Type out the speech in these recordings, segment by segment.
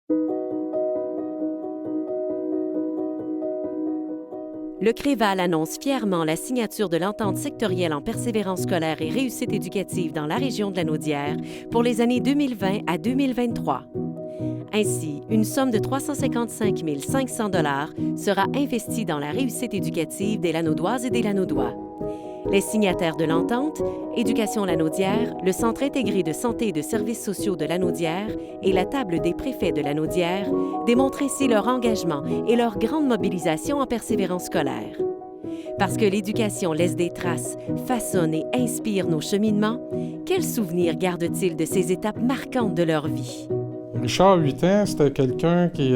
Le CREVAL annonce fièrement la signature de l'entente sectorielle en persévérance scolaire et réussite éducative dans la région de Lanaudière pour les années 2020 à 2023. Ainsi, une somme de 355 500 $ sera investie dans la réussite éducative des Lanaudoises et des Lanaudois. Les signataires de l'entente, Éducation Lanaudière, le Centre intégré de santé et de services sociaux de Lanaudière et la table des préfets de Lanaudière démontrent ainsi leur engagement et leur grande mobilisation en persévérance scolaire. Parce que l'éducation laisse des traces, façonne et inspire nos cheminements, quels souvenirs gardent-ils de ces étapes marquantes de leur vie? Richard, 8 ans, c'était quelqu'un qui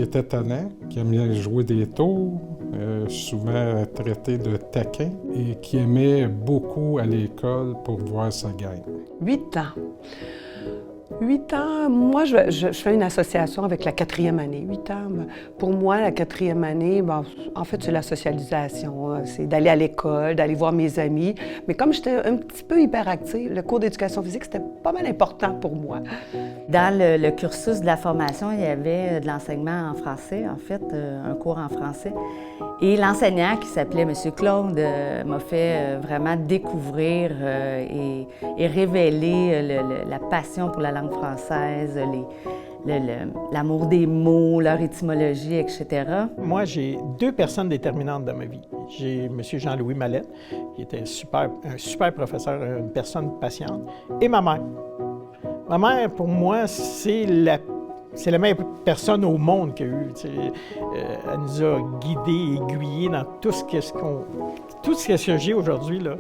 était tannant, qui aimait jouer des tours, souvent traité de taquin, et qui aimait beaucoup à l'école pour voir sa gang. 8 ans. 8 ans, moi, je fais une association avec la 4e année. 8 ans, pour moi, la 4e année, en fait, c'est la socialisation. C'est d'aller à l'école, d'aller voir mes amis. Mais comme j'étais un petit peu hyperactive, le cours d'éducation physique, c'était pas mal important pour moi. Dans le cursus de la formation, il y avait de l'enseignement en français, en fait, un cours en français. Et l'enseignant, qui s'appelait M. Claude, m'a fait vraiment découvrir et révéler la passion pour la langue française, l'amour des mots, leur étymologie, etc. Moi, j'ai 2 personnes déterminantes dans ma vie. J'ai M. Jean-Louis Mallette, qui était un super professeur, une personne patiente, et ma mère. Ma mère, pour moi, c'est la meilleure personne au monde qu'il y a eu. Elle nous a guidés, aiguillés dans tout ce que j'ai aujourd'hui. Là.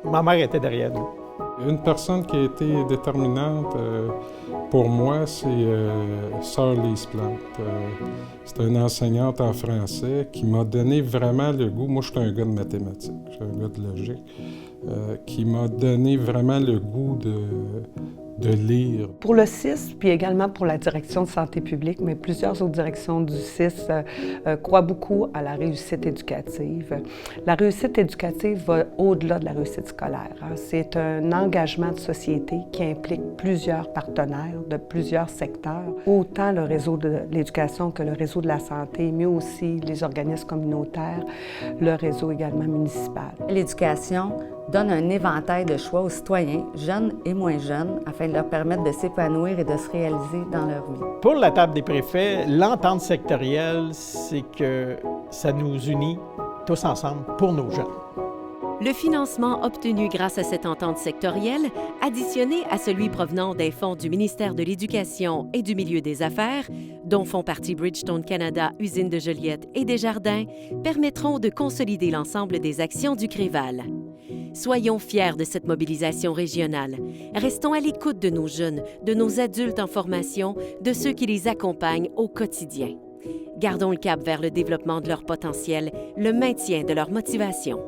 Ma mère était derrière nous. Une personne qui a été déterminante pour moi, c'est Sœur Lise Plante. C'est une enseignante en français qui m'a donné vraiment le goût. Moi, je suis un gars de mathématiques, je suis un gars de logique, qui m'a donné vraiment le goût de lire. Pour le CIS, puis également pour la direction de santé publique, mais plusieurs autres directions du CIS croient beaucoup à la réussite éducative. La réussite éducative va au-delà de la réussite scolaire. C'est un engagement de société qui implique plusieurs partenaires de plusieurs secteurs, autant le réseau de l'éducation que le réseau de la santé, mais aussi les organismes communautaires, le réseau également municipal. L'éducation donne un éventail de choix aux citoyens, jeunes et moins jeunes, afin de leur permettre de s'épanouir et de se réaliser dans leur vie. Pour la table des préfets, l'entente sectorielle, c'est que ça nous unit tous ensemble pour nos jeunes. Le financement obtenu grâce à cette entente sectorielle, additionné à celui provenant des fonds du ministère de l'Éducation et du Milieu des Affaires, dont font partie Bridgestone Canada, Usine de Joliette et Desjardins, permettront de consolider l'ensemble des actions du CREVAL. Soyons fiers de cette mobilisation régionale. Restons à l'écoute de nos jeunes, de nos adultes en formation, de ceux qui les accompagnent au quotidien. Gardons le cap vers le développement de leur potentiel, le maintien de leur motivation.